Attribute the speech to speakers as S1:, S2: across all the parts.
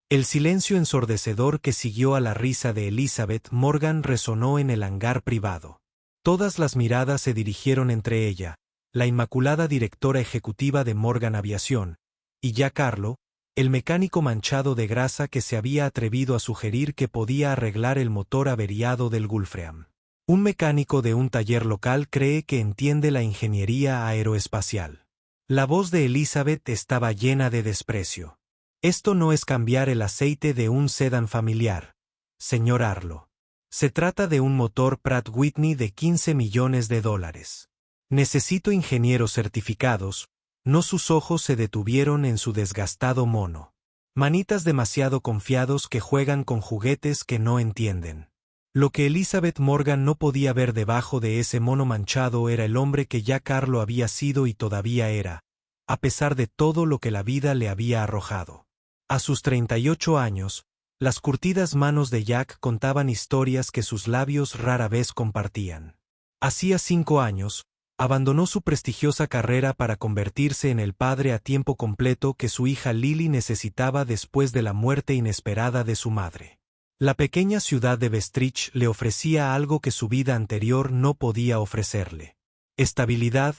S1: El silencio ensordecedor que siguió a la risa de Elizabeth Morgan resonó en el hangar privado. Todas las miradas se dirigieron entre ella, la inmaculada directora ejecutiva de Morgan Aviación, y Jack Harlow, el mecánico manchado de grasa que se había atrevido a sugerir que podía arreglar el motor averiado del Gulfstream. Un mecánico de un taller local cree que entiende la ingeniería aeroespacial. La voz de Elizabeth estaba llena de desprecio. Esto no es cambiar el aceite de un sedán familiar, señor Harlow. Se trata de un motor Pratt Whitney de $15 millones. Necesito ingenieros certificados. No, sus ojos se detuvieron en su desgastado mono. Manitas demasiado confiados que juegan con juguetes que no entienden. Lo que Elizabeth Morgan no podía ver debajo de ese mono manchado era el hombre que Jack Harlow había sido y todavía era, a pesar de todo lo que la vida le había arrojado. A sus 38 años, las curtidas manos de Jack contaban historias que sus labios rara vez compartían. Hacía 5 años, abandonó su prestigiosa carrera para convertirse en el padre a tiempo completo que su hija Lily necesitaba después de la muerte inesperada de su madre. La pequeña ciudad de Bestridge le ofrecía algo que su vida anterior no podía ofrecerle: estabilidad,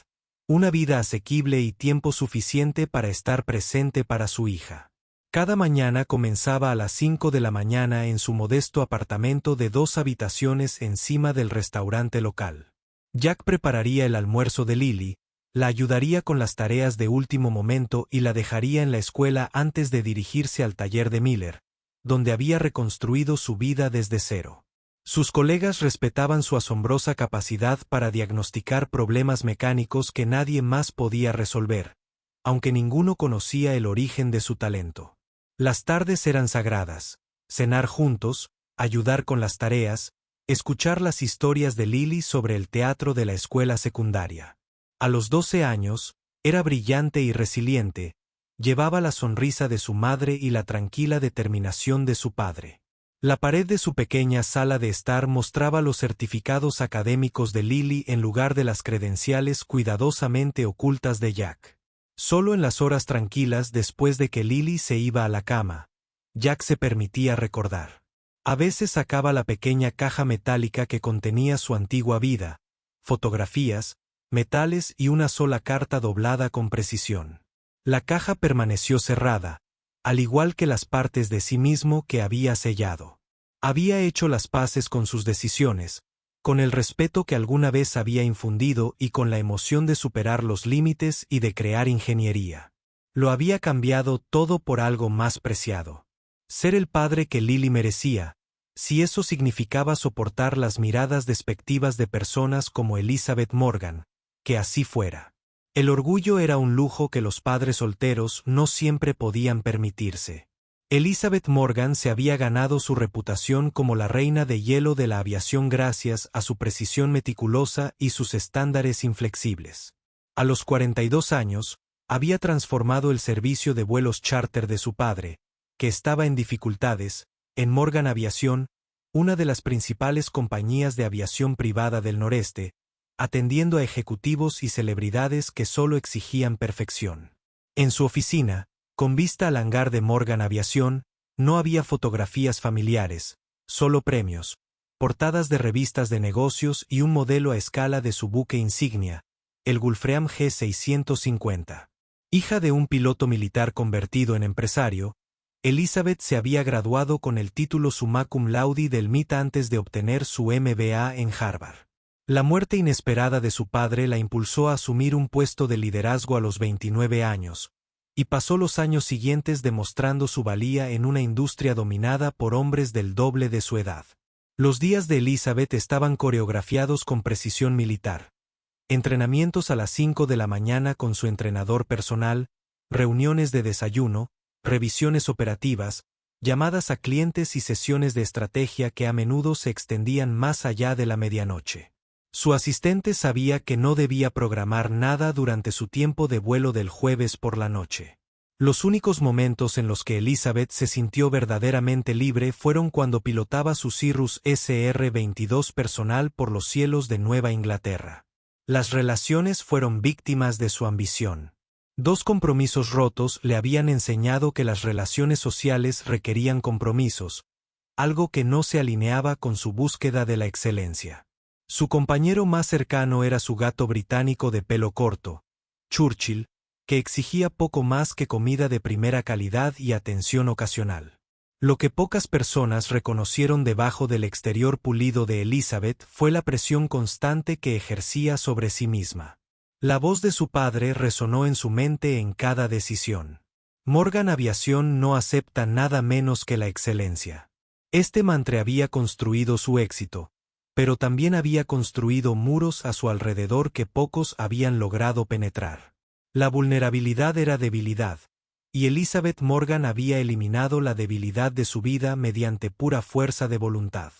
S1: una vida asequible y tiempo suficiente para estar presente para su hija. Cada mañana comenzaba a las 5 de la mañana en su modesto apartamento de 2 habitaciones encima del restaurante local. Jack prepararía el almuerzo de Lily, la ayudaría con las tareas de último momento y la dejaría en la escuela antes de dirigirse al taller de Miller, donde había reconstruido su vida desde cero. Sus colegas respetaban su asombrosa capacidad para diagnosticar problemas mecánicos que nadie más podía resolver, aunque ninguno conocía el origen de su talento. Las tardes eran sagradas: cenar juntos, ayudar con las tareas, escuchar las historias de Lily sobre el teatro de la escuela secundaria. A los 12 años, era brillante y resiliente, llevaba la sonrisa de su madre y la tranquila determinación de su padre. La pared de su pequeña sala de estar mostraba los certificados académicos de Lily en lugar de las credenciales cuidadosamente ocultas de Jack. Solo en las horas tranquilas después de que Lily se iba a la cama, Jack se permitía recordar. A veces sacaba la pequeña caja metálica que contenía su antigua vida, fotografías, metales y una sola carta doblada con precisión. La caja permaneció cerrada, al igual que las partes de sí mismo que había sellado. Había hecho las paces con sus decisiones, con el respeto que alguna vez había infundido y con la emoción de superar los límites y de crear ingeniería. Lo había cambiado todo por algo más preciado: ser el padre que Lily merecía, si eso significaba soportar las miradas despectivas de personas como Elizabeth Morgan, que así fuera. El orgullo era un lujo que los padres solteros no siempre podían permitirse. Elizabeth Morgan se había ganado su reputación como la reina de hielo de la aviación gracias a su precisión meticulosa y sus estándares inflexibles. A los 42 años, había transformado el servicio de vuelos charter de su padre, que estaba en dificultades, en Morgan Aviación, una de las principales compañías de aviación privada del noreste, atendiendo a ejecutivos y celebridades que solo exigían perfección. En su oficina, con vista al hangar de Morgan Aviación, no había fotografías familiares, solo premios, portadas de revistas de negocios y un modelo a escala de su buque insignia, el Gulfstream G650. Hija de un piloto militar convertido en empresario, Elizabeth se había graduado con el título summa cum laude del MIT antes de obtener su MBA en Harvard. La muerte inesperada de su padre la impulsó a asumir un puesto de liderazgo a los 29 años, y pasó los años siguientes demostrando su valía en una industria dominada por hombres del doble de su edad. Los días de Elizabeth estaban coreografiados con precisión militar. Entrenamientos a las 5 de la mañana con su entrenador personal, reuniones de desayuno, revisiones operativas, llamadas a clientes y sesiones de estrategia que a menudo se extendían más allá de la medianoche. Su asistente sabía que no debía programar nada durante su tiempo de vuelo del jueves por la noche. Los únicos momentos en los que Elizabeth se sintió verdaderamente libre fueron cuando pilotaba su Cirrus SR-22 personal por los cielos de Nueva Inglaterra. Las relaciones fueron víctimas de su ambición. 2 compromisos rotos le habían enseñado que las relaciones sociales requerían compromisos, algo que no se alineaba con su búsqueda de la excelencia. Su compañero más cercano era su gato británico de pelo corto, Churchill, que exigía poco más que comida de primera calidad y atención ocasional. Lo que pocas personas reconocieron debajo del exterior pulido de Elizabeth fue la presión constante que ejercía sobre sí misma. La voz de su padre resonó en su mente en cada decisión. Morgan Aviación no acepta nada menos que la excelencia. Este mantra había construido su éxito, pero también había construido muros a su alrededor que pocos habían logrado penetrar. La vulnerabilidad era debilidad, y Elizabeth Morgan había eliminado la debilidad de su vida mediante pura fuerza de voluntad.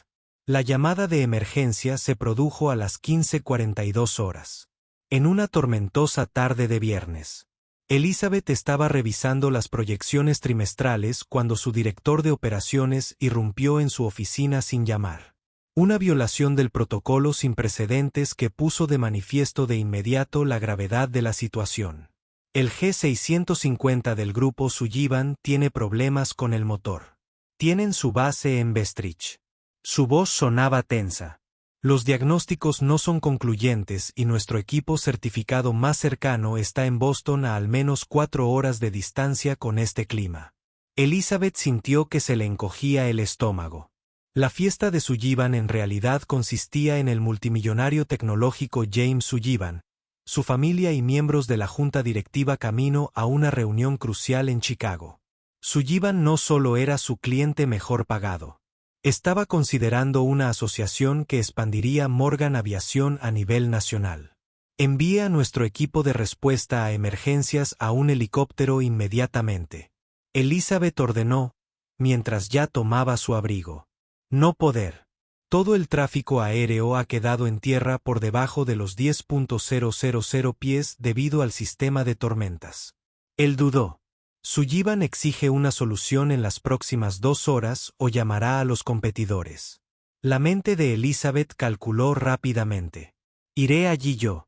S1: La llamada de emergencia se produjo a las 15:42 horas. En una tormentosa tarde de viernes. Elizabeth estaba revisando las proyecciones trimestrales cuando su director de operaciones irrumpió en su oficina sin llamar. Una violación del protocolo sin precedentes que puso de manifiesto de inmediato la gravedad de la situación. El G650 del grupo Sullivan tiene problemas con el motor. Tienen su base en Bestridge. Su voz sonaba tensa. Los diagnósticos no son concluyentes y nuestro equipo certificado más cercano está en Boston a al menos 4 horas de distancia con este clima. Elizabeth sintió que se le encogía el estómago. La fiesta de Sullivan en realidad consistía en el multimillonario tecnológico James Sullivan, su familia y miembros de la junta directiva camino a una reunión crucial en Chicago. Sullivan no solo era su cliente mejor pagado. Estaba considerando una asociación que expandiría Morgan Aviación a nivel nacional. Envíe a nuestro equipo de respuesta a emergencias a un helicóptero inmediatamente. Elizabeth ordenó, mientras ya tomaba su abrigo. No poder. Todo el tráfico aéreo ha quedado en tierra por debajo de los 10.000 pies debido al sistema de tormentas. Él dudó. Sullivan exige una solución en las próximas 2 horas o llamará a los competidores. La mente de Elizabeth calculó rápidamente. Iré allí yo.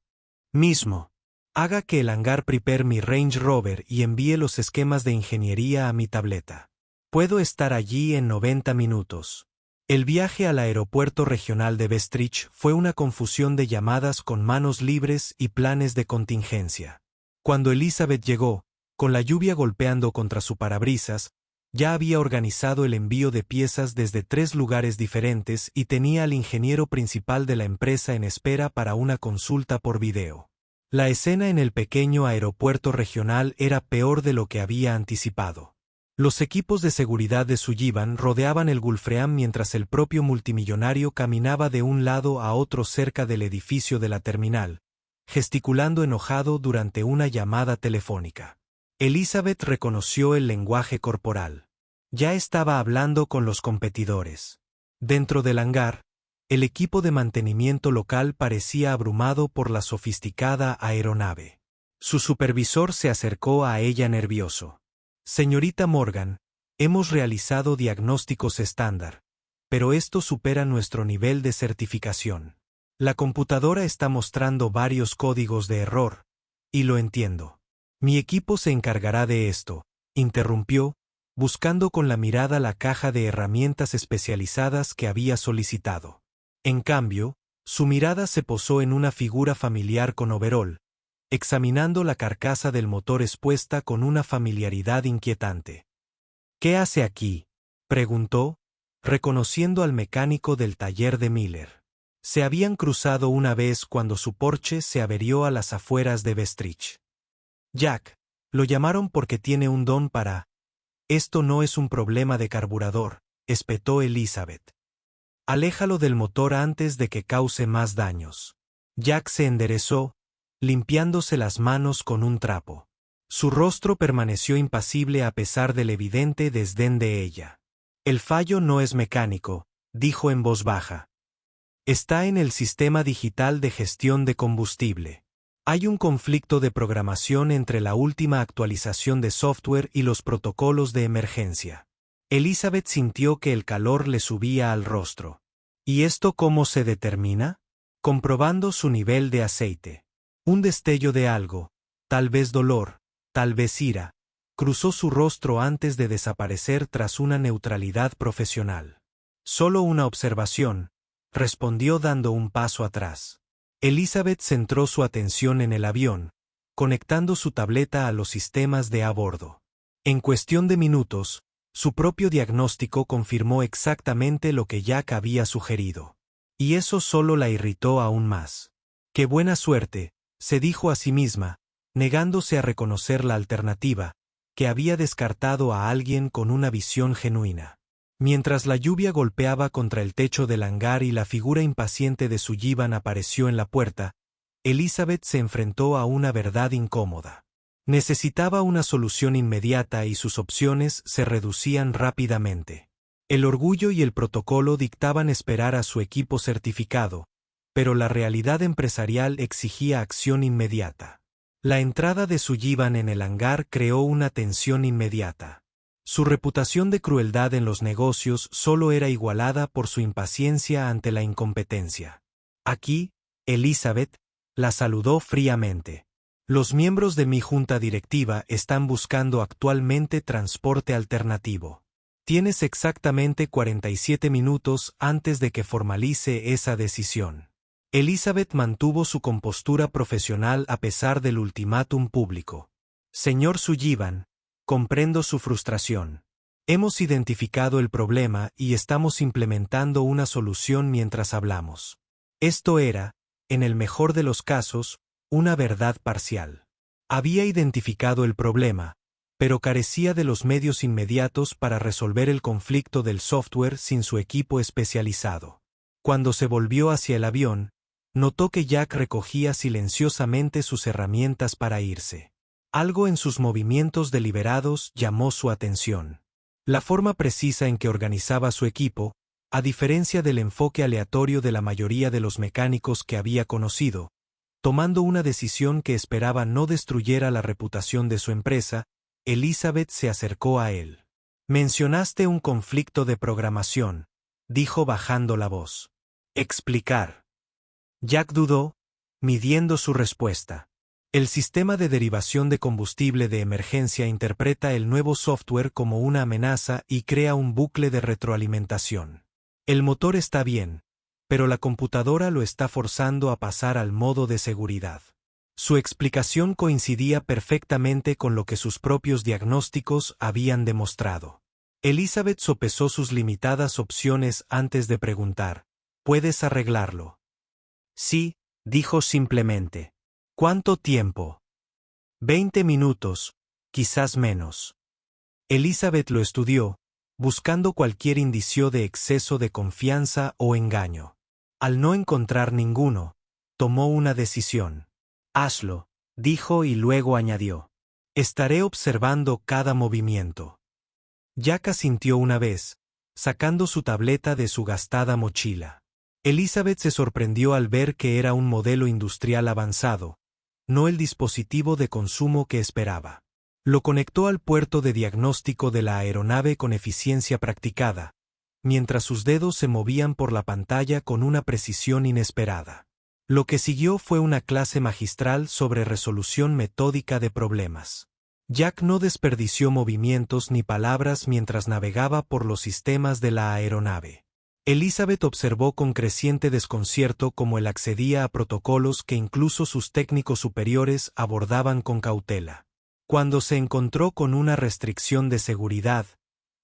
S1: Mismo. Haga que el hangar prepare mi Range Rover y envíe los esquemas de ingeniería a mi tableta. Puedo estar allí en 90 minutos. El viaje al aeropuerto regional de Bestridge fue una confusión de llamadas con manos libres y planes de contingencia. Cuando Elizabeth llegó, con la lluvia golpeando contra su parabrisas, ya había organizado el envío de piezas desde 3 lugares diferentes y tenía al ingeniero principal de la empresa en espera para una consulta por video. La escena en el pequeño aeropuerto regional era peor de lo que había anticipado. Los equipos de seguridad de Sullivan rodeaban el Gulfstream mientras el propio multimillonario caminaba de un lado a otro cerca del edificio de la terminal, gesticulando enojado durante una llamada telefónica. Elizabeth reconoció el lenguaje corporal. Ya estaba hablando con los competidores. Dentro del hangar, el equipo de mantenimiento local parecía abrumado por la sofisticada aeronave. Su supervisor se acercó a ella nervioso. Señorita Morgan, hemos realizado diagnósticos estándar, pero esto supera nuestro nivel de certificación. La computadora está mostrando varios códigos de error, y lo entiendo. Mi equipo se encargará de esto, interrumpió, buscando con la mirada la caja de herramientas especializadas que había solicitado. En cambio, su mirada se posó en una figura familiar con overol, examinando la carcasa del motor expuesta con una familiaridad inquietante. ¿Qué hace aquí?, preguntó, reconociendo al mecánico del taller de Miller. Se habían cruzado una vez cuando su Porsche se averió a las afueras de Bestridge. Jack, lo llamaron porque tiene un don para... Esto no es un problema de carburador, espetó Elizabeth. Aléjalo del motor antes de que cause más daños. Jack se enderezó, limpiándose las manos con un trapo. Su rostro permaneció impasible a pesar del evidente desdén de ella. El fallo no es mecánico, dijo en voz baja. Está en el sistema digital de gestión de combustible. Hay un conflicto de programación entre la última actualización de software y los protocolos de emergencia. Elizabeth sintió que el calor le subía al rostro. ¿Y esto cómo se determina? Comprobando su nivel de aceite. Un destello de algo, tal vez dolor, tal vez ira, cruzó su rostro antes de desaparecer tras una neutralidad profesional. Solo una observación, respondió dando un paso atrás. Elizabeth centró su atención en el avión, conectando su tableta a los sistemas de a bordo. En cuestión de minutos, su propio diagnóstico confirmó exactamente lo que Jack había sugerido. Y eso solo la irritó aún más. ¡Qué buena suerte!, se dijo a sí misma, negándose a reconocer la alternativa, que había descartado a alguien con una visión genuina. Mientras la lluvia golpeaba contra el techo del hangar y la figura impaciente de Sullivan apareció en la puerta, Elizabeth se enfrentó a una verdad incómoda. Necesitaba una solución inmediata y sus opciones se reducían rápidamente. El orgullo y el protocolo dictaban esperar a su equipo certificado, pero la realidad empresarial exigía acción inmediata. La entrada de Sullivan en el hangar creó una tensión inmediata. Su reputación de crueldad en los negocios solo era igualada por su impaciencia ante la incompetencia. Aquí, Elizabeth la saludó fríamente. Los miembros de mi junta directiva están buscando actualmente transporte alternativo. Tienes exactamente 47 minutos antes de que formalice esa decisión. Elizabeth mantuvo su compostura profesional a pesar del ultimátum público. Señor Sullivan, comprendo su frustración. Hemos identificado el problema y estamos implementando una solución mientras hablamos. Esto era, en el mejor de los casos, una verdad parcial. Había identificado el problema, pero carecía de los medios inmediatos para resolver el conflicto del software sin su equipo especializado. Cuando se volvió hacia el avión, notó que Jack recogía silenciosamente sus herramientas para irse. Algo en sus movimientos deliberados llamó su atención. La forma precisa en que organizaba su equipo, a diferencia del enfoque aleatorio de la mayoría de los mecánicos que había conocido, tomando una decisión que esperaba no destruyera la reputación de su empresa, Elizabeth se acercó a él. Mencionaste un conflicto de programación, dijo bajando la voz. Explicar. Jack dudó, midiendo su respuesta. El sistema de derivación de combustible de emergencia interpreta el nuevo software como una amenaza y crea un bucle de retroalimentación. El motor está bien, pero la computadora lo está forzando a pasar al modo de seguridad. Su explicación coincidía perfectamente con lo que sus propios diagnósticos habían demostrado. Elizabeth sopesó sus limitadas opciones antes de preguntar, ¿puedes arreglarlo? Sí, dijo simplemente. ¿Cuánto tiempo? 20 minutos, quizás menos. Elizabeth lo estudió, buscando cualquier indicio de exceso de confianza o engaño. Al no encontrar ninguno, tomó una decisión. Hazlo, dijo y luego añadió. Estaré observando cada movimiento. Jack asintió una vez, sacando su tableta de su gastada mochila. Elizabeth se sorprendió al ver que era un modelo industrial avanzado, no el dispositivo de consumo que esperaba. Lo conectó al puerto de diagnóstico de la aeronave con eficiencia practicada, mientras sus dedos se movían por la pantalla con una precisión inesperada. Lo que siguió fue una clase magistral sobre resolución metódica de problemas. Jack no desperdició movimientos ni palabras mientras navegaba por los sistemas de la aeronave. Elizabeth observó con creciente desconcierto cómo él accedía a protocolos que incluso sus técnicos superiores abordaban con cautela. Cuando se encontró con una restricción de seguridad,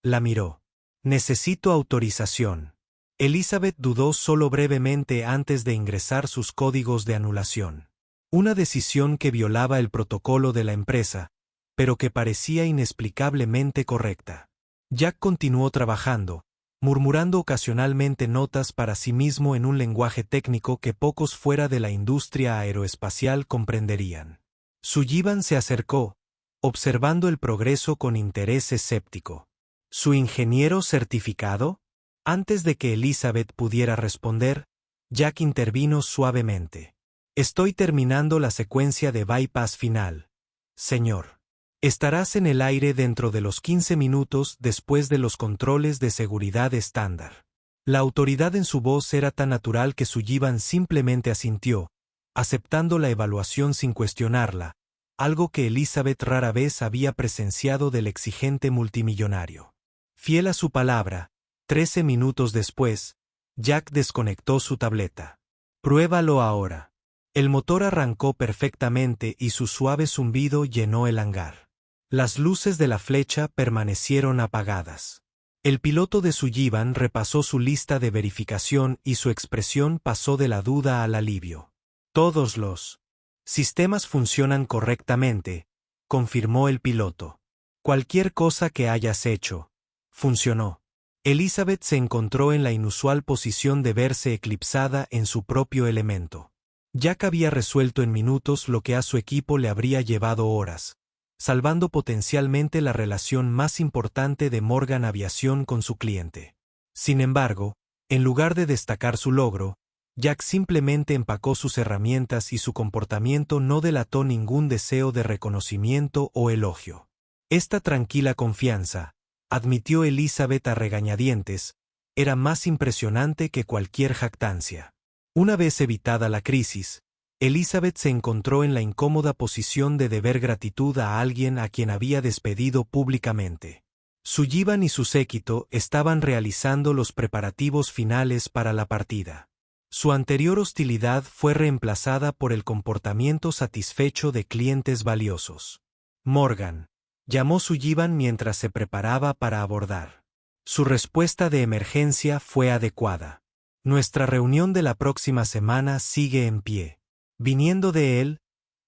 S1: la miró. Necesito autorización. Elizabeth dudó solo brevemente antes de ingresar sus códigos de anulación. Una decisión que violaba el protocolo de la empresa, pero que parecía inexplicablemente correcta. Jack continuó trabajando, murmurando ocasionalmente notas para sí mismo en un lenguaje técnico que pocos fuera de la industria aeroespacial comprenderían. Sullivan se acercó, observando el progreso con interés escéptico. ¿Su ingeniero certificado? Antes de que Elizabeth pudiera responder, Jack intervino suavemente. Estoy terminando la secuencia de bypass final, señor. Estarás en el aire dentro de los 15 minutos después de los controles de seguridad estándar. La autoridad en su voz era tan natural que Sullivan simplemente asintió, aceptando la evaluación sin cuestionarla, algo que Elizabeth rara vez había presenciado del exigente multimillonario. Fiel a su palabra, 13 minutos después, Jack desconectó su tableta. «Pruébalo ahora». El motor arrancó perfectamente y su suave zumbido llenó el hangar. Las luces de la flecha permanecieron apagadas. El piloto de Sullivan repasó su lista de verificación y su expresión pasó de la duda al alivio. «Todos los sistemas funcionan correctamente», confirmó el piloto. «Cualquier cosa que hayas hecho funcionó». Elizabeth se encontró en la inusual posición de verse eclipsada en su propio elemento. Jack había resuelto en minutos lo que a su equipo le habría llevado horas, salvando potencialmente la relación más importante de Morgan Aviación con su cliente. Sin embargo, en lugar de destacar su logro, Jack simplemente empacó sus herramientas y su comportamiento no delató ningún deseo de reconocimiento o elogio. Esta tranquila confianza, admitió Elizabeth a regañadientes, era más impresionante que cualquier jactancia. Una vez evitada la crisis, Elizabeth se encontró en la incómoda posición de deber gratitud a alguien a quien había despedido públicamente. Sullivan y su séquito estaban realizando los preparativos finales para la partida. Su anterior hostilidad fue reemplazada por el comportamiento satisfecho de clientes valiosos. «Morgan», llamó Sullivan mientras se preparaba para abordar. Su respuesta de emergencia fue adecuada. «Nuestra reunión de la próxima semana sigue en pie». Viniendo de él,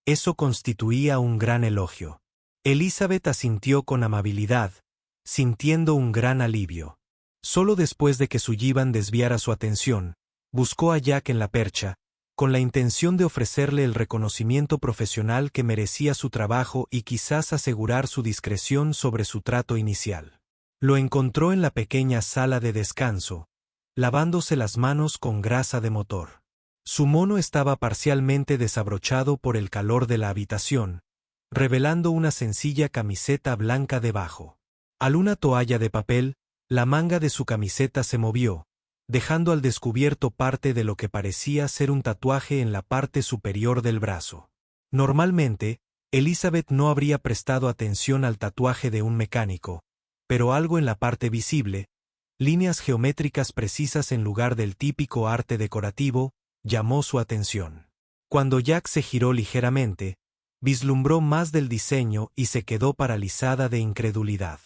S1: eso constituía un gran elogio. Elizabeth asintió con amabilidad, sintiendo un gran alivio. Solo después de que Sullivan desviara su atención, buscó a Jack en la percha, con la intención de ofrecerle el reconocimiento profesional que merecía su trabajo y quizás asegurar su discreción sobre su trato inicial. Lo encontró en la pequeña sala de descanso, lavándose las manos con grasa de motor. Su mono estaba parcialmente desabrochado por el calor de la habitación, revelando una sencilla camiseta blanca debajo. Al una toalla de papel, la manga de su camiseta se movió, dejando al descubierto parte de lo que parecía ser un tatuaje en la parte superior del brazo. Normalmente, Elizabeth no habría prestado atención al tatuaje de un mecánico, pero algo en la parte visible, líneas geométricas precisas en lugar del típico arte decorativo, llamó su atención. Cuando Jack se giró ligeramente, vislumbró más del diseño y se quedó paralizada de incredulidad.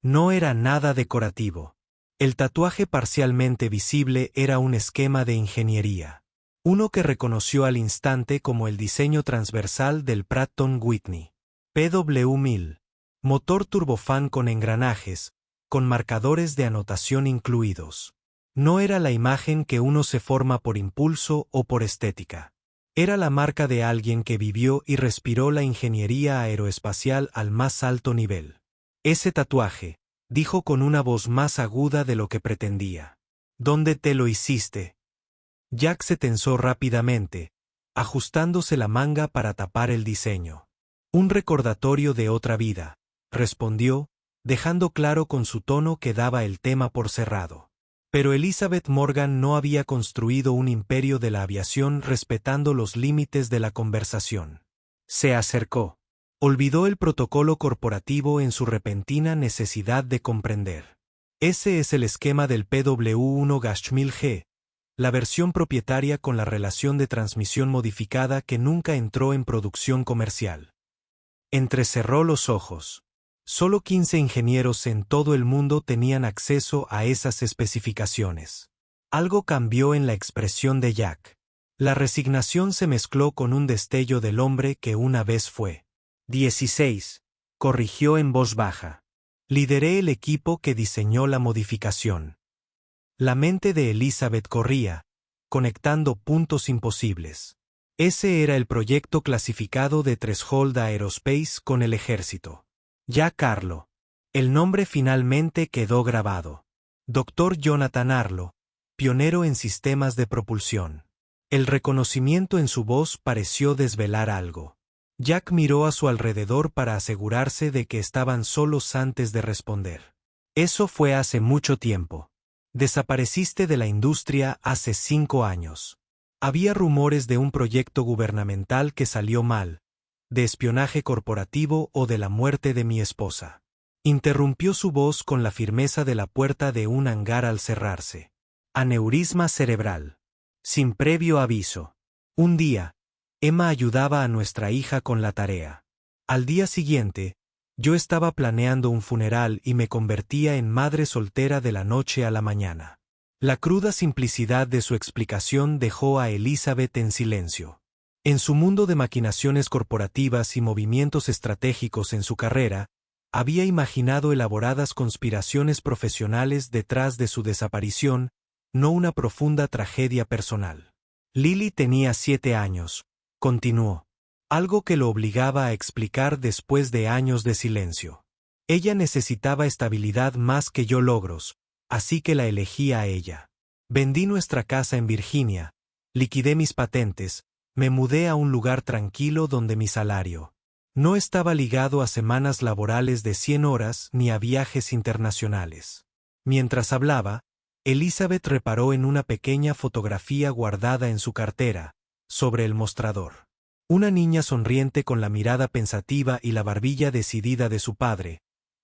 S1: No era nada decorativo. El tatuaje parcialmente visible era un esquema de ingeniería. Uno que reconoció al instante como el diseño transversal del Pratt & Whitney. PW1000. Motor turbofán con engranajes, con marcadores de anotación incluidos. No era la imagen que uno se forma por impulso o por estética. Era la marca de alguien que vivió y respiró la ingeniería aeroespacial al más alto nivel. «Ese tatuaje», dijo con una voz más aguda de lo que pretendía. «¿Dónde te lo hiciste?» Jack se tensó rápidamente, ajustándose la manga para tapar el diseño. «Un recordatorio de otra vida», respondió, dejando claro con su tono que daba el tema por cerrado. Pero Elizabeth Morgan no había construido un imperio de la aviación respetando los límites de la conversación. Se acercó. Olvidó el protocolo corporativo en su repentina necesidad de comprender. «Ese es el esquema del PW1-1000G, la versión propietaria con la relación de transmisión modificada que nunca entró en producción comercial». Entrecerró los ojos. Solo 15 ingenieros en todo el mundo tenían acceso a esas especificaciones. Algo cambió en la expresión de Jack. La resignación se mezcló con un destello del hombre que una vez fue. 16. Corrigió en voz baja. Lideré el equipo que diseñó la modificación. La mente de Elizabeth corría, conectando puntos imposibles. Ese era el proyecto clasificado de Threshold Aerospace con el ejército. Jack Arlo. El nombre finalmente quedó grabado. Dr. Jonathan Arlo, pionero en sistemas de propulsión. El reconocimiento en su voz pareció desvelar algo. Jack miró a su alrededor para asegurarse de que estaban solos antes de responder. «Eso fue hace mucho tiempo. Desapareciste de la industria hace 5 años. Había rumores de un proyecto gubernamental que salió mal, de espionaje corporativo o de la muerte de mi esposa. Interrumpió su voz con la firmeza de la puerta de un hangar al cerrarse. Aneurisma cerebral. Sin previo aviso. Un día, Emma ayudaba a nuestra hija con la tarea. Al día siguiente, yo estaba planeando un funeral y me convertía en madre soltera de la noche a la mañana. La cruda simplicidad de su explicación dejó a Elizabeth en silencio. En su mundo de maquinaciones corporativas y movimientos estratégicos en su carrera, había imaginado elaboradas conspiraciones profesionales detrás de su desaparición, no una profunda tragedia personal. Lily tenía 7 años, continuó. Algo que lo obligaba a explicar después de años de silencio. Ella necesitaba estabilidad más que yo logros, así que la elegí a ella. Vendí nuestra casa en Virginia, liquidé mis patentes, me mudé a un lugar tranquilo donde mi salario no estaba ligado a semanas laborales de 100 horas ni a viajes internacionales. Mientras hablaba, Elizabeth reparó en una pequeña fotografía guardada en su cartera, sobre el mostrador. Una niña sonriente con la mirada pensativa y la barbilla decidida de su padre,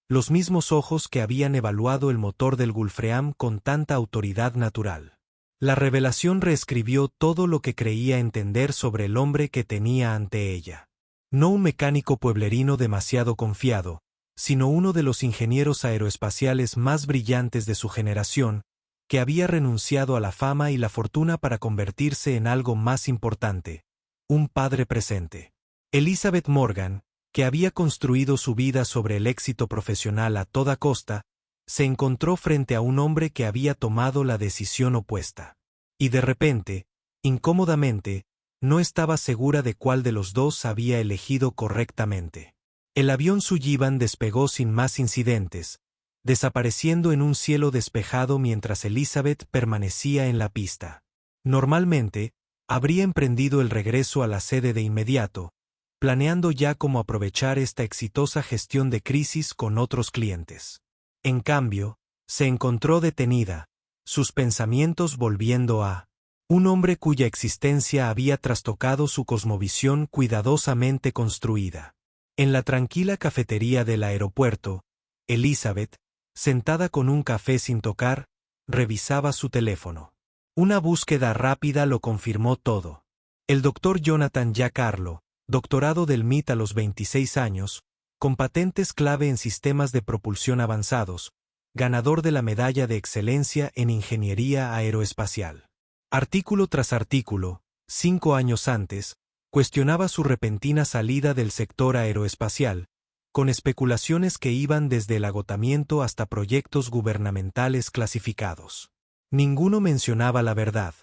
S1: los mismos ojos que habían evaluado el motor del Gulfstream con tanta autoridad natural. La revelación reescribió todo lo que creía entender sobre el hombre que tenía ante ella. No un mecánico pueblerino demasiado confiado, sino uno de los ingenieros aeroespaciales más brillantes de su generación, que había renunciado a la fama y la fortuna para convertirse en algo más importante, un padre presente. Elizabeth Morgan, que había construido su vida sobre el éxito profesional a toda costa, se encontró frente a un hombre que había tomado la decisión opuesta. Y de repente, incómodamente, no estaba segura de cuál de los dos había elegido correctamente. El avión Sullivan despegó sin más incidentes, desapareciendo en un cielo despejado mientras Elizabeth permanecía en la pista. Normalmente, habría emprendido el regreso a la sede de inmediato, planeando ya cómo aprovechar esta exitosa gestión de crisis con otros clientes. En cambio, se encontró detenida, sus pensamientos volviendo a un hombre cuya existencia había trastocado su cosmovisión cuidadosamente construida. En la tranquila cafetería del aeropuerto, Elizabeth, sentada con un café sin tocar, revisaba su teléfono. Una búsqueda rápida lo confirmó todo. El doctor Jonathan Giancarlo, doctorado del MIT a los 26 años, con patentes clave en sistemas de propulsión avanzados, ganador de la medalla de excelencia en ingeniería aeroespacial. Artículo tras artículo, 5 años antes, cuestionaba su repentina salida del sector aeroespacial, con especulaciones que iban desde el agotamiento hasta proyectos gubernamentales clasificados. Ninguno mencionaba la verdad.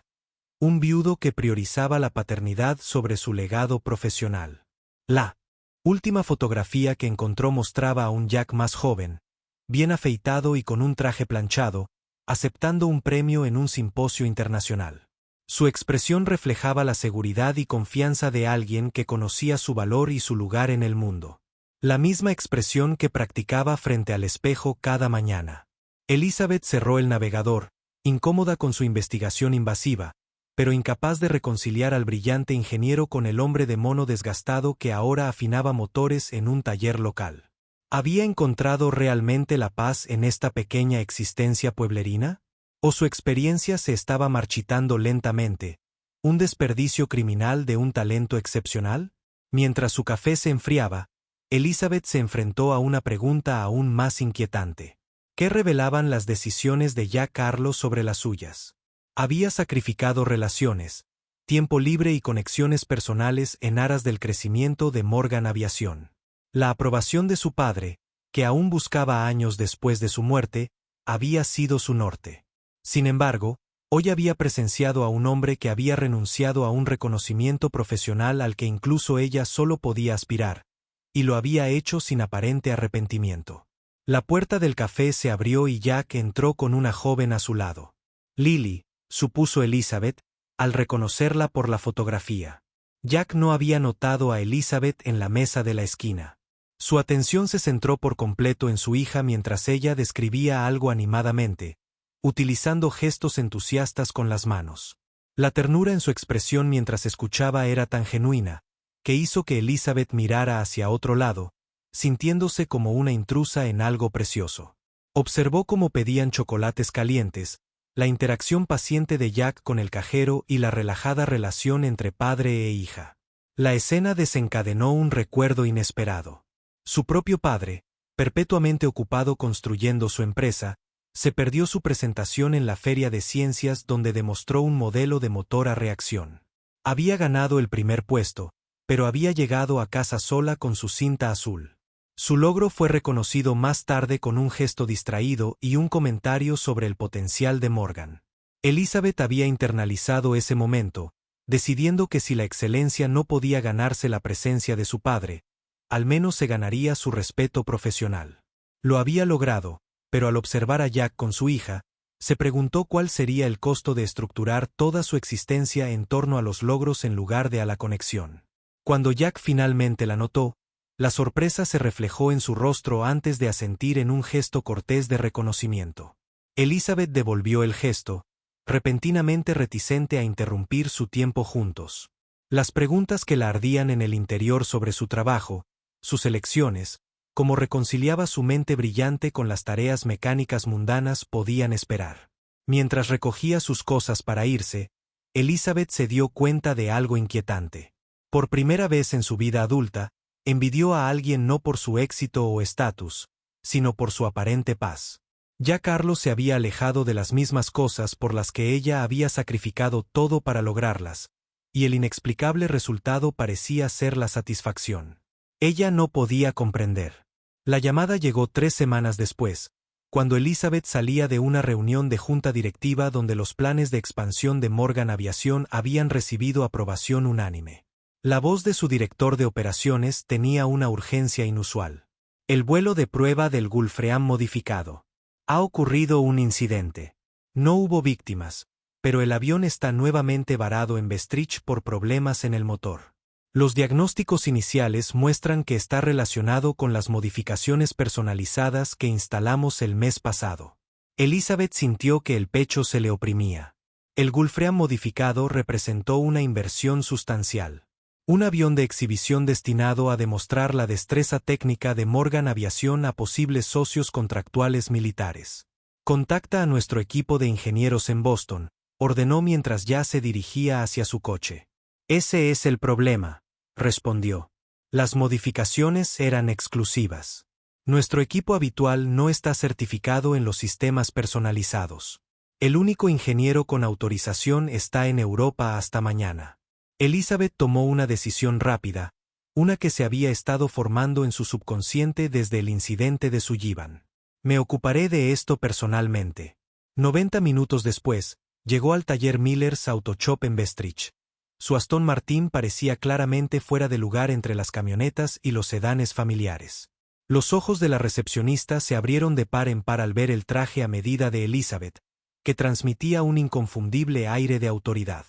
S1: Un viudo que priorizaba la paternidad sobre su legado profesional. La última fotografía que encontró mostraba a un Jack más joven, bien afeitado y con un traje planchado, aceptando un premio en un simposio internacional. Su expresión reflejaba la seguridad y confianza de alguien que conocía su valor y su lugar en el mundo. La misma expresión que practicaba frente al espejo cada mañana. Elizabeth cerró el navegador, incómoda con su investigación invasiva, pero incapaz de reconciliar al brillante ingeniero con el hombre de mono desgastado que ahora afinaba motores en un taller local. ¿Había encontrado realmente la paz en esta pequeña existencia pueblerina? ¿O su experiencia se estaba marchitando lentamente, un desperdicio criminal de un talento excepcional? Mientras su café se enfriaba, Elizabeth se enfrentó a una pregunta aún más inquietante. ¿Qué revelaban las decisiones de Giancarlo sobre las suyas? Había sacrificado relaciones, tiempo libre y conexiones personales en aras del crecimiento de Morgan Aviación. La aprobación de su padre, que aún buscaba años después de su muerte, había sido su norte. Sin embargo, hoy había presenciado a un hombre que había renunciado a un reconocimiento profesional al que incluso ella solo podía aspirar, y lo había hecho sin aparente arrepentimiento. La puerta del café se abrió y Jack entró con una joven a su lado. Lily, supuso Elizabeth, al reconocerla por la fotografía. Jack no había notado a Elizabeth en la mesa de la esquina. Su atención se centró por completo en su hija mientras ella describía algo animadamente, utilizando gestos entusiastas con las manos. La ternura en su expresión mientras escuchaba era tan genuina, que hizo que Elizabeth mirara hacia otro lado, sintiéndose como una intrusa en algo precioso. Observó cómo pedían chocolates calientes, la interacción paciente de Jack con el cajero y la relajada relación entre padre e hija. La escena desencadenó un recuerdo inesperado. Su propio padre, perpetuamente ocupado construyendo su empresa, se perdió su presentación en la Feria de Ciencias donde demostró un modelo de motor a reacción. Había ganado el primer puesto, pero había llegado a casa sola con su cinta azul. Su logro fue reconocido más tarde con un gesto distraído y un comentario sobre el potencial de Morgan. Elizabeth había internalizado ese momento, decidiendo que si la excelencia no podía ganarse la presencia de su padre, al menos se ganaría su respeto profesional. Lo había logrado, pero al observar a Jack con su hija, se preguntó cuál sería el costo de estructurar toda su existencia en torno a los logros en lugar de a la conexión. Cuando Jack finalmente la notó, la sorpresa se reflejó en su rostro antes de asentir en un gesto cortés de reconocimiento. Elizabeth devolvió el gesto, repentinamente reticente a interrumpir su tiempo juntos. Las preguntas que la ardían en el interior sobre su trabajo, sus elecciones, cómo reconciliaba su mente brillante con las tareas mecánicas mundanas podían esperar. Mientras recogía sus cosas para irse, Elizabeth se dio cuenta de algo inquietante. Por primera vez en su vida adulta, envidió a alguien no por su éxito o estatus, sino por su aparente paz. Ya Carlos se había alejado de las mismas cosas por las que ella había sacrificado todo para lograrlas, y el inexplicable resultado parecía ser la satisfacción. Ella no podía comprender. La llamada llegó 3 semanas después, cuando Elizabeth salía de una reunión de junta directiva donde los planes de expansión de Morgan Aviación habían recibido aprobación unánime. La voz de su director de operaciones tenía una urgencia inusual. El vuelo de prueba del Gulfstream modificado. Ha ocurrido un incidente. No hubo víctimas, pero el avión está nuevamente varado en Bestridge por problemas en el motor. Los diagnósticos iniciales muestran que está relacionado con las modificaciones personalizadas que instalamos el mes pasado. Elizabeth sintió que el pecho se le oprimía. El Gulfstream modificado representó una inversión sustancial. Un avión de exhibición destinado a demostrar la destreza técnica de Morgan Aviación a posibles socios contractuales militares. Contacta a nuestro equipo de ingenieros en Boston, ordenó mientras ya se dirigía hacia su coche. Ese es el problema, respondió. Las modificaciones eran exclusivas. Nuestro equipo habitual no está certificado en los sistemas personalizados. El único ingeniero con autorización está en Europa hasta mañana. Elizabeth tomó una decisión rápida, una que se había estado formando en su subconsciente desde el incidente de Sullivan. Me ocuparé de esto personalmente. 90 minutos después, llegó al taller Miller's Auto Shop en Bestridge. Su Aston Martin parecía claramente fuera de lugar entre las camionetas y los sedanes familiares. Los ojos de la recepcionista se abrieron de par en par al ver el traje a medida de Elizabeth, que transmitía un inconfundible aire de autoridad.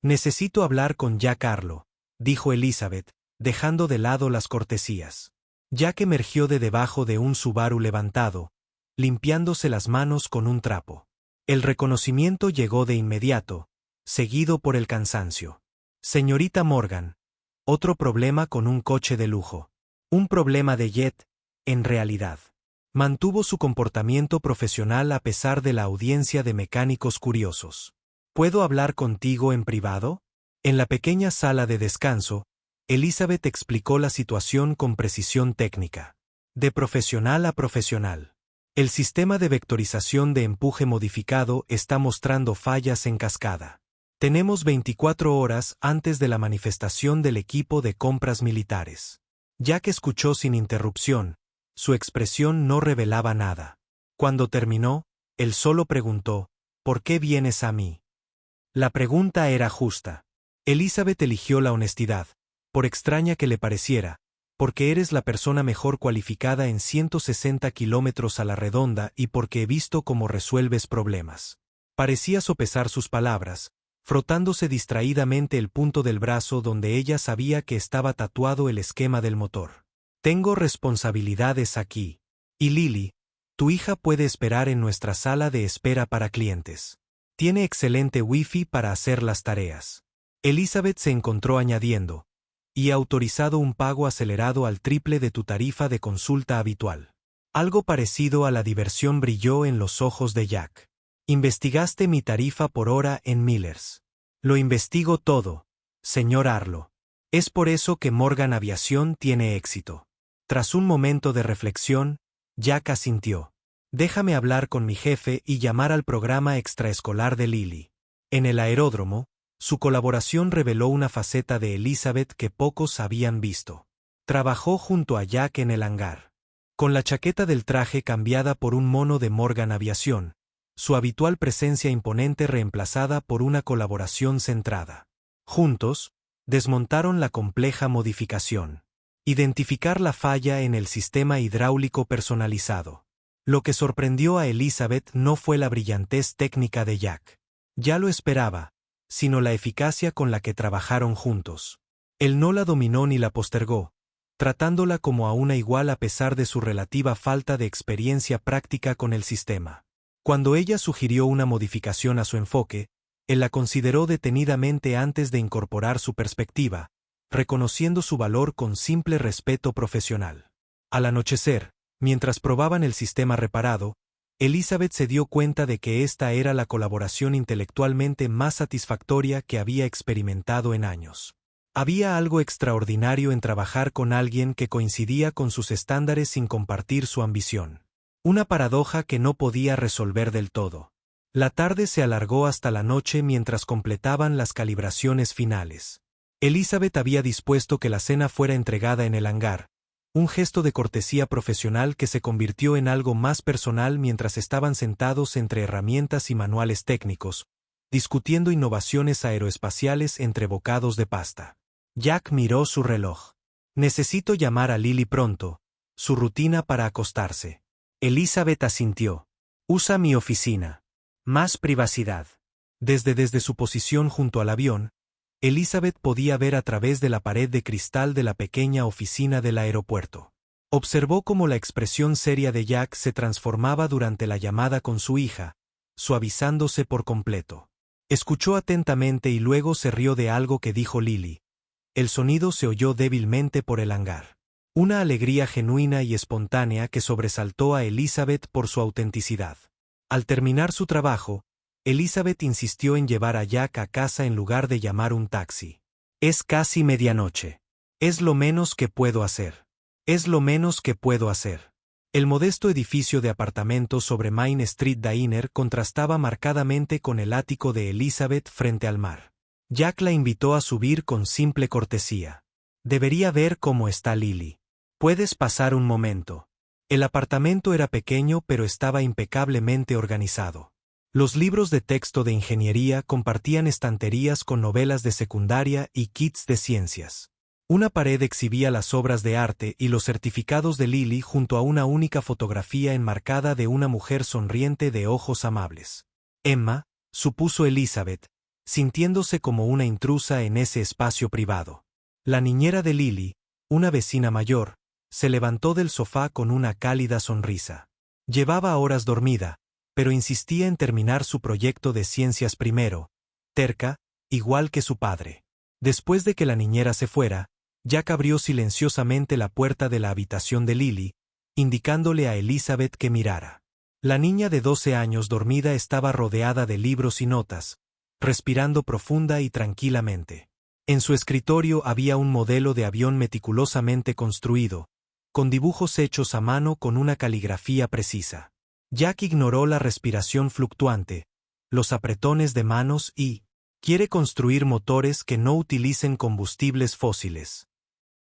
S1: Necesito hablar con Jack Harlow, dijo Elizabeth, dejando de lado las cortesías. Jack emergió de debajo de un Subaru levantado, limpiándose las manos con un trapo. El reconocimiento llegó de inmediato, seguido por el cansancio. Señorita Morgan. Otro problema con un coche de lujo. Un problema de jet, en realidad. Mantuvo su comportamiento profesional a pesar de la audiencia de mecánicos curiosos. ¿Puedo hablar contigo en privado? En la pequeña sala de descanso, Elizabeth explicó la situación con precisión técnica. De profesional a profesional. El sistema de vectorización de empuje modificado está mostrando fallas en cascada. Tenemos 24 horas antes de la manifestación del equipo de compras militares. Jack escuchó sin interrupción. Su expresión no revelaba nada. Cuando terminó, él solo preguntó, ¿por qué vienes a mí? La pregunta era justa. Elizabeth eligió la honestidad, por extraña que le pareciera, porque eres la persona mejor cualificada en 160 kilómetros a la redonda y porque he visto cómo resuelves problemas. Parecía sopesar sus palabras, frotándose distraídamente el punto del brazo donde ella sabía que estaba tatuado el esquema del motor. Tengo responsabilidades aquí. Y Lily, tu hija puede esperar en nuestra sala de espera para clientes. Tiene excelente wifi para hacer las tareas. Elizabeth se encontró añadiendo, y he autorizado un pago acelerado al triple de tu tarifa de consulta habitual. Algo parecido a la diversión brilló en los ojos de Jack. Investigaste mi tarifa por hora en Millers. Lo investigo todo, señor Arlo. Es por eso que Morgan Aviación tiene éxito. Tras un momento de reflexión, Jack asintió. Déjame hablar con mi jefe y llamar al programa extraescolar de Lily. En el aeródromo, su colaboración reveló una faceta de Elizabeth que pocos habían visto. Trabajó junto a Jack en el hangar. Con la chaqueta del traje cambiada por un mono de Morgan Aviación, su habitual presencia imponente reemplazada por una colaboración centrada. Juntos, desmontaron la compleja modificación. Identificar la falla en el sistema hidráulico personalizado. Lo que sorprendió a Elizabeth no fue la brillantez técnica de Jack. Ya lo esperaba, sino la eficacia con la que trabajaron juntos. Él no la dominó ni la postergó, tratándola como a una igual a pesar de su relativa falta de experiencia práctica con el sistema. Cuando ella sugirió una modificación a su enfoque, él la consideró detenidamente antes de incorporar su perspectiva, reconociendo su valor con simple respeto profesional. Al anochecer, mientras probaban el sistema reparado, Elizabeth se dio cuenta de que esta era la colaboración intelectualmente más satisfactoria que había experimentado en años. Había algo extraordinario en trabajar con alguien que coincidía con sus estándares sin compartir su ambición. Una paradoja que no podía resolver del todo. La tarde se alargó hasta la noche mientras completaban las calibraciones finales. Elizabeth había dispuesto que la cena fuera entregada en el hangar, un gesto de cortesía profesional que se convirtió en algo más personal mientras estaban sentados entre herramientas y manuales técnicos, discutiendo innovaciones aeroespaciales entre bocados de pasta. Jack miró su reloj. Necesito llamar a Lily pronto, su rutina para acostarse. Elizabeth asintió. Usa mi oficina. Más privacidad. Desde su posición junto al avión, Elizabeth podía ver a través de la pared de cristal de la pequeña oficina del aeropuerto. Observó cómo la expresión seria de Jack se transformaba durante la llamada con su hija, suavizándose por completo. Escuchó atentamente y luego se rió de algo que dijo Lily. El sonido se oyó débilmente por el hangar. Una alegría genuina y espontánea que sobresaltó a Elizabeth por su autenticidad. Al terminar su trabajo, Elizabeth insistió en llevar a Jack a casa en lugar de llamar un taxi. Es casi medianoche. Es lo menos que puedo hacer. Es lo menos que puedo hacer. El modesto edificio de apartamentos sobre Main Street Diner contrastaba marcadamente con el ático de Elizabeth frente al mar. Jack la invitó a subir con simple cortesía. Debería ver cómo está Lily. Puedes pasar un momento. El apartamento era pequeño pero estaba impecablemente organizado. Los libros de texto de ingeniería compartían estanterías con novelas de secundaria y kits de ciencias. Una pared exhibía las obras de arte y los certificados de Lily junto a una única fotografía enmarcada de una mujer sonriente de ojos amables. Emma, supuso Elizabeth, sintiéndose como una intrusa en ese espacio privado. La niñera de Lily, una vecina mayor, se levantó del sofá con una cálida sonrisa. Llevaba horas dormida, pero insistía en terminar su proyecto de ciencias primero, terca, igual que su padre. Después de que la niñera se fuera, Jack abrió silenciosamente la puerta de la habitación de Lily, indicándole a Elizabeth que mirara. La niña de 12 años dormida estaba rodeada de libros y notas, respirando profunda y tranquilamente. En su escritorio había un modelo de avión meticulosamente construido, con dibujos hechos a mano con una caligrafía precisa. Jack ignoró la respiración fluctuante, los apretones de manos y quiere construir motores que no utilicen combustibles fósiles.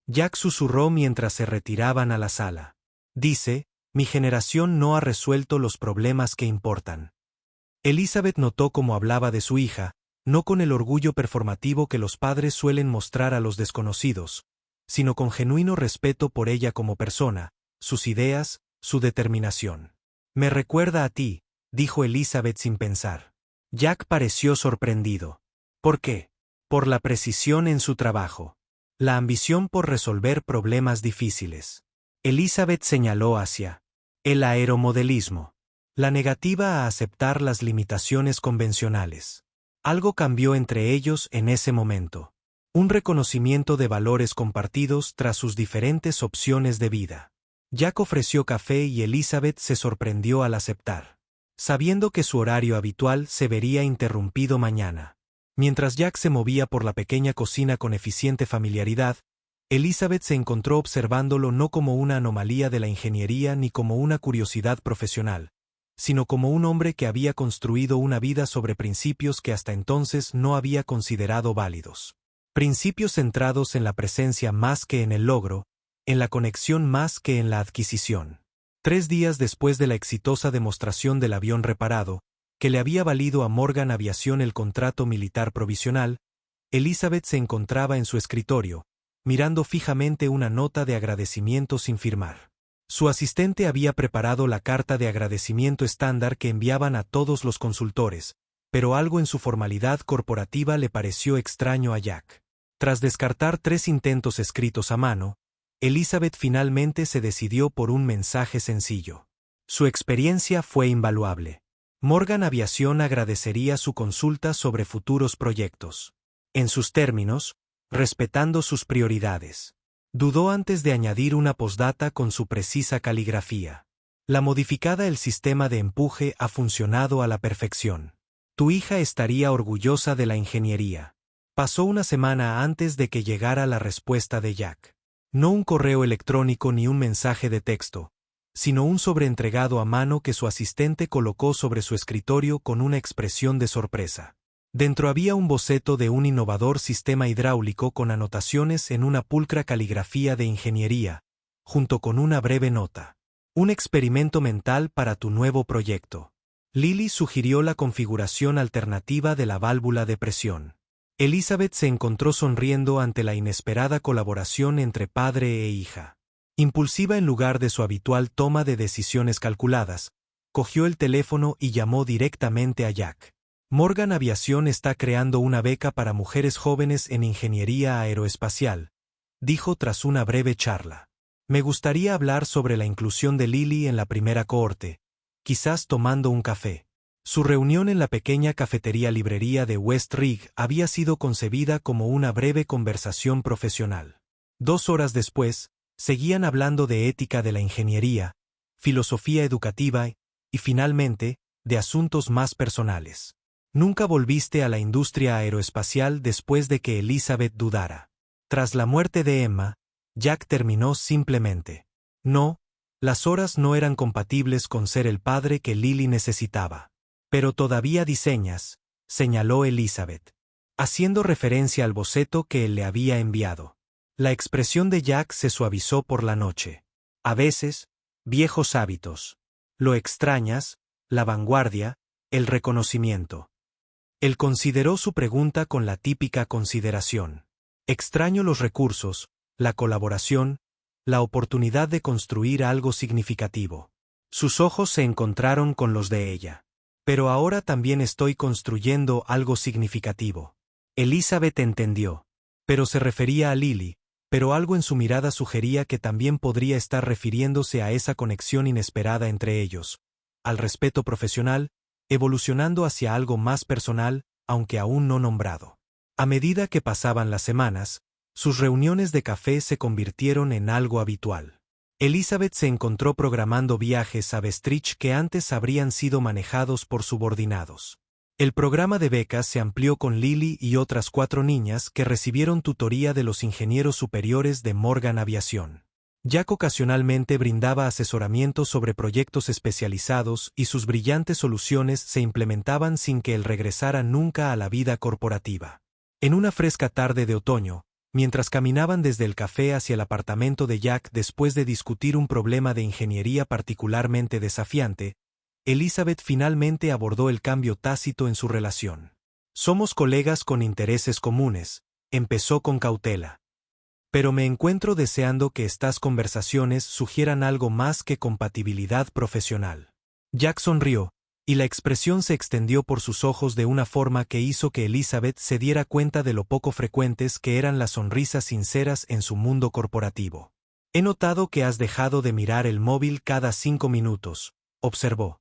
S1: Jack susurró mientras se retiraban a la sala. Dice, mi generación no ha resuelto los problemas que importan. Elizabeth notó cómo hablaba de su hija, no con el orgullo performativo que los padres suelen mostrar a los desconocidos, sino con genuino respeto por ella como persona, sus ideas, su determinación. Me recuerda a ti, dijo Elizabeth sin pensar. Jack pareció sorprendido. ¿Por qué? Por la precisión en su trabajo. La ambición por resolver problemas difíciles. Elizabeth señaló hacia el aeromodelismo. La negativa a aceptar las limitaciones convencionales. Algo cambió entre ellos en ese momento. Un reconocimiento de valores compartidos tras sus diferentes opciones de vida. Jack ofreció café y Elizabeth se sorprendió al aceptar, sabiendo que su horario habitual se vería interrumpido mañana. Mientras Jack se movía por la pequeña cocina con eficiente familiaridad, Elizabeth se encontró observándolo no como una anomalía de la ingeniería ni como una curiosidad profesional, sino como un hombre que había construido una vida sobre principios que hasta entonces no había considerado válidos. Principios centrados en la presencia más que en el logro, en la conexión más que en la adquisición. 3 días después de la exitosa demostración del avión reparado, que le había valido a Morgan Aviación el contrato militar provisional, Elizabeth se encontraba en su escritorio, mirando fijamente una nota de agradecimiento sin firmar. Su asistente había preparado la carta de agradecimiento estándar que enviaban a todos los consultores, pero algo en su formalidad corporativa le pareció extraño a Jack. Tras descartar 3 intentos escritos a mano, Elizabeth finalmente se decidió por un mensaje sencillo. Su experiencia fue invaluable. Morgan Aviación agradecería su consulta sobre futuros proyectos. En sus términos, respetando sus prioridades. Dudó antes de añadir una postdata con su precisa caligrafía. La modificada el sistema de empuje ha funcionado a la perfección. Tu hija estaría orgullosa de la ingeniería. Pasó una semana antes de que llegara la respuesta de Jack. No un correo electrónico ni un mensaje de texto, sino un sobreentregado a mano que su asistente colocó sobre su escritorio con una expresión de sorpresa. Dentro había un boceto de un innovador sistema hidráulico con anotaciones en una pulcra caligrafía de ingeniería, junto con una breve nota. Un experimento mental para tu nuevo proyecto. Lily sugirió la configuración alternativa de la válvula de presión. Elizabeth se encontró sonriendo ante la inesperada colaboración entre padre e hija. Impulsiva en lugar de su habitual toma de decisiones calculadas, cogió el teléfono y llamó directamente a Jack. Morgan Aviación está creando una beca para mujeres jóvenes en ingeniería aeroespacial, dijo tras una breve charla. Me gustaría hablar sobre la inclusión de Lily en la primera cohorte, quizás tomando un café. Su reunión en la pequeña cafetería-librería de West Ridge había sido concebida como una breve conversación profesional. 2 horas después, seguían hablando de ética de la ingeniería, filosofía educativa y, finalmente, de asuntos más personales. Nunca volviste a la industria aeroespacial después de que Elizabeth dudara. Tras la muerte de Emma, Jack terminó simplemente. No, las horas no eran compatibles con ser el padre que Lily necesitaba. Pero todavía diseñas, señaló Elizabeth, haciendo referencia al boceto que él le había enviado. La expresión de Jack se suavizó por la noche. A veces, viejos hábitos. Lo extrañas, la vanguardia, el reconocimiento. Él consideró su pregunta con la típica consideración. Extraño los recursos, la colaboración, la oportunidad de construir algo significativo. Sus ojos se encontraron con los de ella. Pero ahora también estoy construyendo algo significativo. Elizabeth entendió. Pero se refería a Lily, pero algo en su mirada sugería que también podría estar refiriéndose a esa conexión inesperada entre ellos, al respeto profesional, evolucionando hacia algo más personal, aunque aún no nombrado. A medida que pasaban las semanas, sus reuniones de café se convirtieron en algo habitual. Elizabeth se encontró programando viajes a Bestridge que antes habrían sido manejados por subordinados. El programa de becas se amplió con Lily y otras 4 niñas que recibieron tutoría de los ingenieros superiores de Morgan Aviación. Jack ocasionalmente brindaba asesoramiento sobre proyectos especializados y sus brillantes soluciones se implementaban sin que él regresara nunca a la vida corporativa. En una fresca tarde de otoño, mientras caminaban desde el café hacia el apartamento de Jack después de discutir un problema de ingeniería particularmente desafiante, Elizabeth finalmente abordó el cambio tácito en su relación. Somos colegas con intereses comunes, empezó con cautela. Pero me encuentro deseando que estas conversaciones sugieran algo más que compatibilidad profesional. Jack sonrió, y la expresión se extendió por sus ojos de una forma que hizo que Elizabeth se diera cuenta de lo poco frecuentes que eran las sonrisas sinceras en su mundo corporativo. He notado que has dejado de mirar el móvil cada 5 minutos, observó.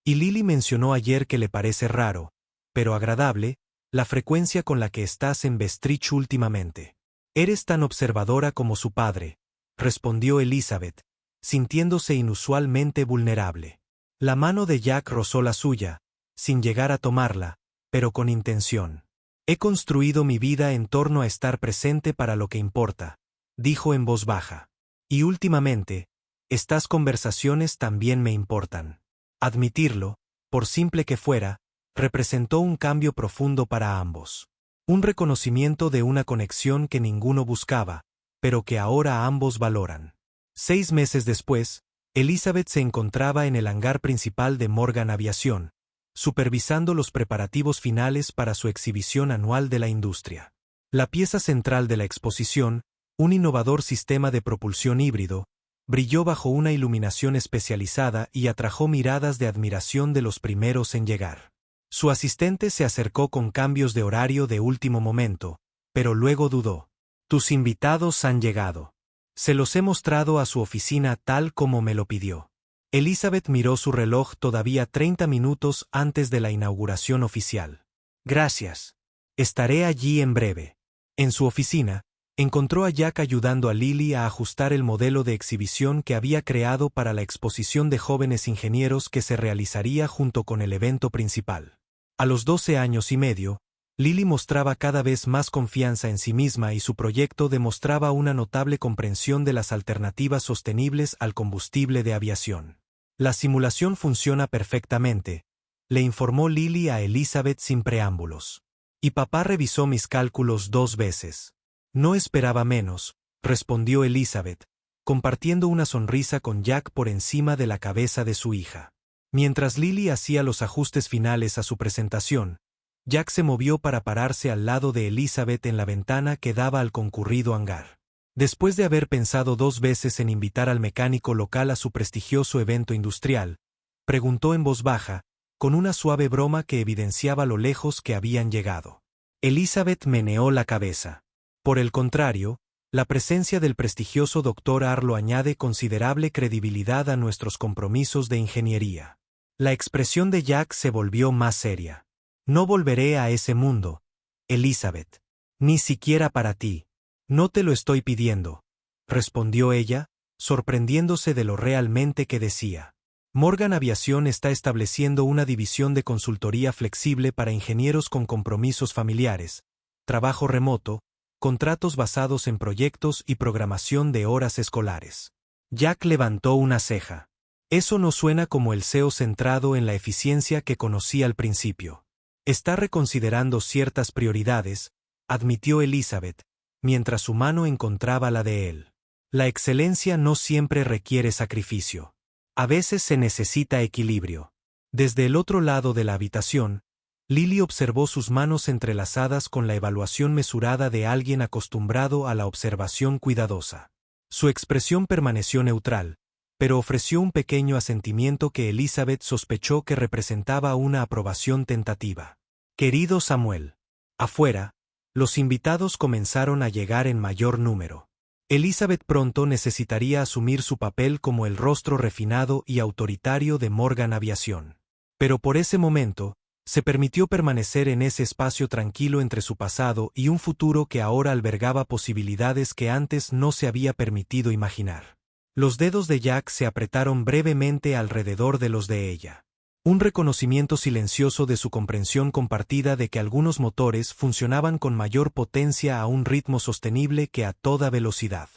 S1: Y Lily mencionó ayer que le parece raro, pero agradable, la frecuencia con la que estás en Bestrich últimamente. Eres tan observadora como su padre, respondió Elizabeth, sintiéndose inusualmente vulnerable. La mano de Jack rozó la suya, sin llegar a tomarla, pero con intención. He construido mi vida en torno a estar presente para lo que importa, dijo en voz baja. Y últimamente, estas conversaciones también me importan. Admitirlo, por simple que fuera, representó un cambio profundo para ambos. Un reconocimiento de una conexión que ninguno buscaba, pero que ahora ambos valoran. 6 meses después, Elizabeth se encontraba en el hangar principal de Morgan Aviación, supervisando los preparativos finales para su exhibición anual de la industria. La pieza central de la exposición, un innovador sistema de propulsión híbrido, brilló bajo una iluminación especializada y atrajo miradas de admiración de los primeros en llegar. Su asistente se acercó con cambios de horario de último momento, pero luego dudó. «Tus invitados han llegado. Se los he mostrado a su oficina tal como me lo pidió». Elizabeth miró su reloj todavía 30 minutos antes de la inauguración oficial. «Gracias. Estaré allí en breve». En su oficina, encontró a Jack ayudando a Lily a ajustar el modelo de exhibición que había creado para la exposición de jóvenes ingenieros que se realizaría junto con el evento principal. A los 12 años y medio, Lily mostraba cada vez más confianza en sí misma y su proyecto demostraba una notable comprensión de las alternativas sostenibles al combustible de aviación. «La simulación funciona perfectamente», le informó Lily a Elizabeth sin preámbulos. «Y papá revisó mis cálculos 2 veces». «No esperaba menos», respondió Elizabeth, compartiendo una sonrisa con Jack por encima de la cabeza de su hija. Mientras Lily hacía los ajustes finales a su presentación, Jack se movió para pararse al lado de Elizabeth en la ventana que daba al concurrido hangar. Después de haber pensado 2 veces en invitar al mecánico local a su prestigioso evento industrial, preguntó en voz baja, con una suave broma que evidenciaba lo lejos que habían llegado. Elizabeth meneó la cabeza. Por el contrario, la presencia del prestigioso Dr. Arlo añade considerable credibilidad a nuestros compromisos de ingeniería. La expresión de Jack se volvió más seria. «No volveré a ese mundo, Elizabeth. Ni siquiera para ti. No te lo estoy pidiendo», respondió ella, sorprendiéndose de lo realmente que decía. Morgan Aviación está estableciendo una división de consultoría flexible para ingenieros con compromisos familiares, trabajo remoto, contratos basados en proyectos y programación de horas escolares. Jack levantó una ceja. «Eso no suena como el CEO centrado en la eficiencia que conocí al principio». «Está reconsiderando ciertas prioridades», admitió Elizabeth, mientras su mano encontraba la de él. «La excelencia no siempre requiere sacrificio. A veces se necesita equilibrio». Desde el otro lado de la habitación, Lily observó sus manos entrelazadas con la evaluación mesurada de alguien acostumbrado a la observación cuidadosa. Su expresión permaneció neutral, pero ofreció un pequeño asentimiento que Elizabeth sospechó que representaba una aprobación tentativa. «Querido Samuel». Afuera, los invitados comenzaron a llegar en mayor número. Elizabeth pronto necesitaría asumir su papel como el rostro refinado y autoritario de Morgan Aviación. Pero por ese momento, se permitió permanecer en ese espacio tranquilo entre su pasado y un futuro que ahora albergaba posibilidades que antes no se había permitido imaginar. Los dedos de Jack se apretaron brevemente alrededor de los de ella. Un reconocimiento silencioso de su comprensión compartida de que algunos motores funcionaban con mayor potencia a un ritmo sostenible que a toda velocidad.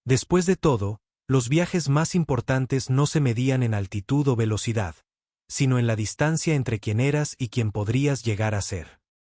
S1: Después de todo, los viajes más importantes no se medían en altitud o velocidad, sino en la distancia entre quien eras y quien podrías llegar a ser.